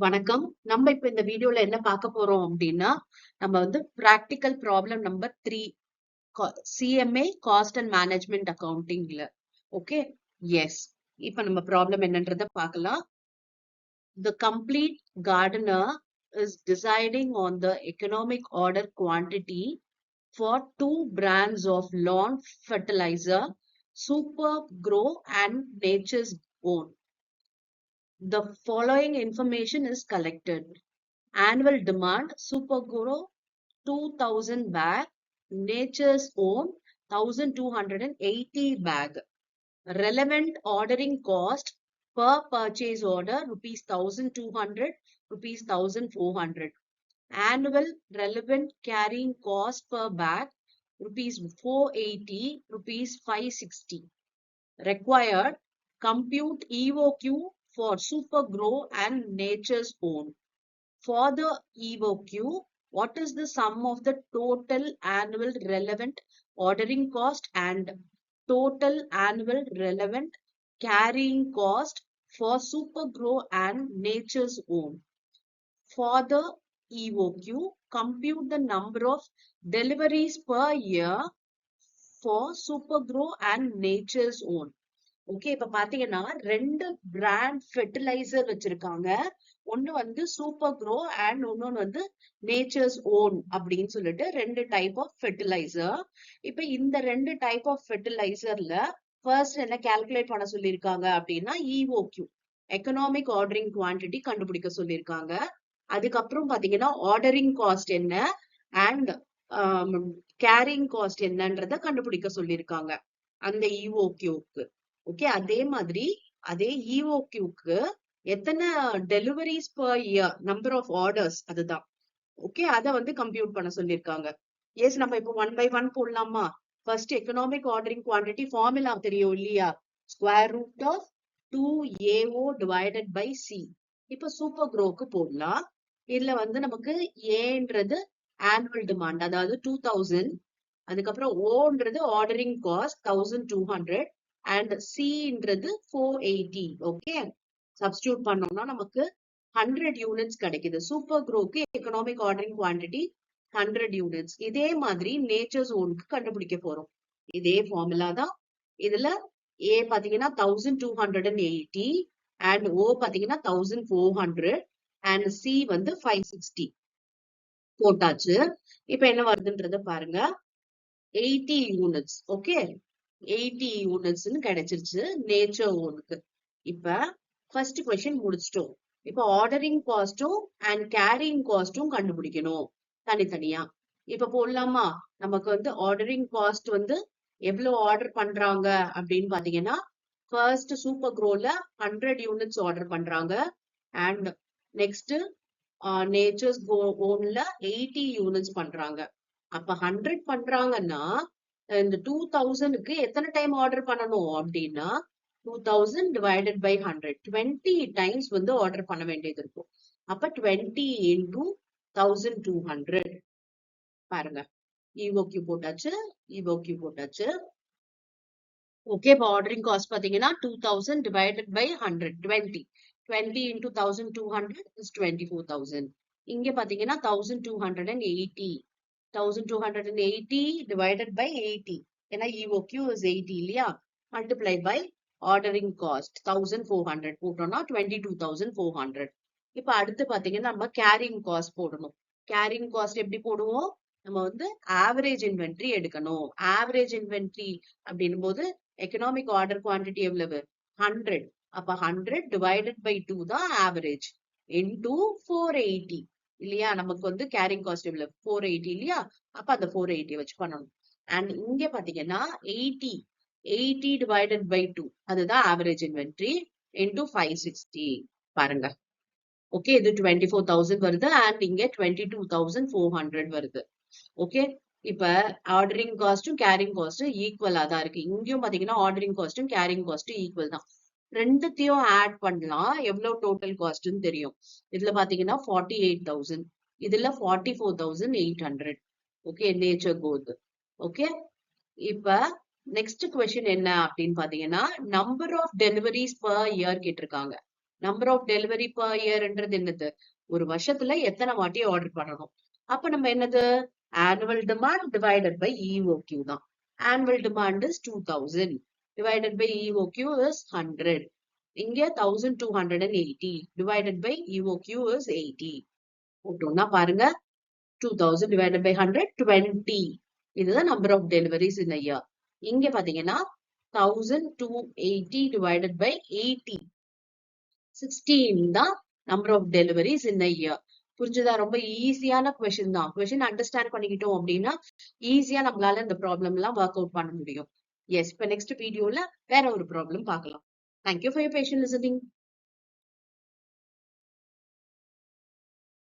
வணக்கம். நம்ம இப்ப இந்த வீடியோல என்ன பார்க்க போறோம் அப்படின்னா, நம்ம வந்து practical problem number 3 CMA cost and management அக்கவுண்டிங்ல. Okay, yes. இப்ப நம்ம ப்ராப்ளம் என்னன்றத பார்க்கலாம். The complete gardener is deciding on the economic order quantity for 2 brands of lawn fertilizer, Super Grow and Nature's Own. The following information is collected. Annual demand, Super Grow 2000 bag, Nature's Own 1280 bag. Relevant ordering cost per purchase order rupees 1200, rupees 1400. Annual relevant carrying cost per bag rupees 480, rupees 560. Required compute EOQ for Super Grow and Nature's Own. For the EOQ, what is the sum of the total annual relevant ordering cost and total annual relevant carrying cost for Super Grow and Nature's Own? For the EOQ, compute the number of deliveries per year for Super Grow and Nature's Own. Okay, இப்ப பாத்தீங்கன்னா 2 brand fertiliser வச்சிருக்காங்க. ஒன்னு வந்து super grow and இன்னொன்னு வந்து nature's own அப்படின்னு சொல்லிட்டு 2 type of fertiliser. இப்ப இந்த 2 டைப் ஆஃப் ஃபெர்டிலைசர்ல ஃபர்ஸ்ட் என்ன கால்குலேட் பண்ண சொல்லியிருக்காங்க அப்படின்னா EOQ, எக்கனாமிக் ஆர்டரிங் குவான்டிட்டி கண்டுபிடிக்க சொல்லியிருக்காங்க. அதுக்கப்புறம் பாத்தீங்கன்னா ஆர்டரிங் காஸ்ட் என்ன அண்ட் கேரிங் காஸ்ட் என்னன்றத கண்டுபிடிக்க சொல்லியிருக்காங்க அந்த EOQக்கு. ஓகே, அதே மாதிரி அதே EOQக்கு எத்தனை deliveries per year, number of orders, அதுதான். ஓகே, அதை வந்து கம்ப்யூட் பண்ண சொல்லியிருக்காங்க. எஸ், நம்ம இப்போ 1 by 1 போடலாமா? First economic ordering quantity formula தெரியும் இல்லையா? Square root of 2AO divided by C. இப்போ சூப்பர் க்ரோக்கு போடலாம். இதுல வந்து நமக்கு ஏன்றது ஆனுவல் டிமாண்ட், அதாவது 2000. அதுக்கப்புறம் ஓன்றது ஆர்டரிங் காஸ்ட் 1200 and C-ன்றது 480. ஓகே, சப்ஸ்டிடியூட் பண்ணோம்னா நமக்கு 100 யூனிட்ஸ் கிடைக்குது. சூப்பர் க்ரோக்கு எக்கனாமிக் ஆர்டரிங் குவான்டிட்டி 100 யூனிட்ஸ். இதே மாதிரி நேச்சர்ஸ் ஓனுக்கு கண்டுபிடிக்க போறோம். இதே ஃபார்முலா தான். இதுல A பாத்தீங்கன்னா 1280 and O பாத்தீங்கன்னா 1400 and C வந்து 560 போட்டாச்சு. இப்ப என்ன வருதுன்றத பாருங்க. 80 யூனிட்ஸ். ஓகே, 80 யூனிட்ஸ்னு கிடைச்சிருச்சு நேச்சர் ஓனுக்கு. இப்ப ஃபர்ஸ்ட் கொஸ்டின் முடிச்சிட்டோம். இப்ப ஆர்டரிங் காஸ்டும் அண்ட் கேரிங் காஸ்டும் கண்டுபிடிக்கணும் தனித்தனியா. இப்ப போடலாமா? நமக்கு வந்து ஆர்டரிங் காஸ்ட் வந்து எவ்வளவு ஆர்டர் பண்றாங்க அப்படின்னு பாத்தீங்கன்னா, ஃபர்ஸ்ட் சூப்பர் க்ரோல 100 யூனிட்ஸ் ஆர்டர் பண்றாங்க அண்ட் நெக்ஸ்ட் நேச்சர்ஸ் ஓன்ல 80 யூனிட்ஸ் பண்றாங்க. அப்ப 100 பண்றாங்கன்னா இந்த 2000க்கு எத்தனை டைம் ஆர்டர் பண்ணணும் அப்படின்னா 2000 டிவைடட் பை 100, 20 டைம்ஸ் வந்து ஆர்டர் பண்ண வேண்டியது இருக்கும். அப்ப 20 into 1200. பாருங்க, EOQ போட்டாச்சு, EOQ போட்டாச்சு. ஓகே, இப்போ ஆர்டரிங் காஸ்ட் பாத்தீங்கன்னா 2000 டிவைடட் பை 100, 20 into 1200 is 24,000. இங்க பாத்தீங்கன்னா 1280, 1280 divided by 80. ஏன்னா EOQ is 80 இல்லையா? Multiply by ordering cost 1400 போட்டோம்னா 22,400. இப்ப அடுத்து பாத்தீங்கன்னா நம்ம கேரிங் காஸ்ட் போடணும். கேரிங் காஸ்ட் எப்படி போடுவோம்? நம்ம வந்து ஆவரேஜ் இன்வென்ட்ரி எடுக்கணும். ஆவரேஜ் இன்வென்ட்ரி அப்படின்னும் போது எக்கனாமிக் ஆர்டர் குவான்டிட்டி எவ்வளவு? 100. அப்ப 100 divided by 2 தான் ஆவரேஜ் into 480 இல்லையா? நமக்கு வந்து கேரிங் காஸ்ட் எவ்வளவு? 480 இல்லையா? அப்ப அந்த 480 வச்சு பண்ணணும். அண்ட் இங்க பாத்தீங்கன்னா 80 divided by 2, அதுதான் ஆவரேஜ் இன்வென்ட்ரி into 560. பாருங்க. ஓகே, இது 24,000 வருது அண்ட் இங்க 22,400 வருது. ஓகே, இப்ப ஆர்டரிங் காஸ்டும் கேரிங் காஸ்டும் ஈக்குவலா தான் இருக்கு. இங்கேயும் பாத்தீங்கன்னா ஆர்டரிங் காஸ்டும் கேரிங் காஸ்டும் ஈக்குவல் தான். ரெண்டுத்தையும் ஆட் பண்ணலாம், எவ்வளவு டோட்டல் காஸ்ட்னு தெரியும். இதுல பாத்தீங்கன்னா 48,000, இதுல 44,800. ஓகே, நேச்சர் கோது. ஓகே, இப்ப நெக்ஸ்ட் கொஸ்டின் என்ன அப்படின்னு பாத்தீங்கன்னா number of deliveries per year கேட்டிருக்காங்க. நம்பர் ஆஃப் டெலிவரி பர் இயர்ன்றது என்னது? ஒரு வருஷத்துல எத்தனை வாட்டி ஆர்டர் பண்ணணும். அப்ப நம்ம என்னது? Annual demand divided by EOQ தான். Annual demand is 2000 divided by EOQ is 100. இங்க 1280 divided by EOQ is 80. போட்டோம்னா பாருங்க 2000 divided by 100 20. இதுதான் number of deliveries in a year. இங்க பாத்தீங்கன்னா 1280 divided by 80. 16 தான் number of deliveries in a year. புரிஞ்சுதா? ரொம்ப ஈஸியான கொஸ்டின் தான். கொஸ்டின் அண்டர்ஸ்டாண்ட் பண்ணிக்கிட்டோம் அப்படின்னா ஈஸியா நம்மளால இந்த ப்ராப்ளம் எல்லாம் ஒர்க் அவுட் பண்ண முடியும். எஸ், இப்ப நெக்ஸ்ட் வீடியோல வேற ஒரு ப்ராப்ளம் பார்க்கலாம். Thank you for your patient listening.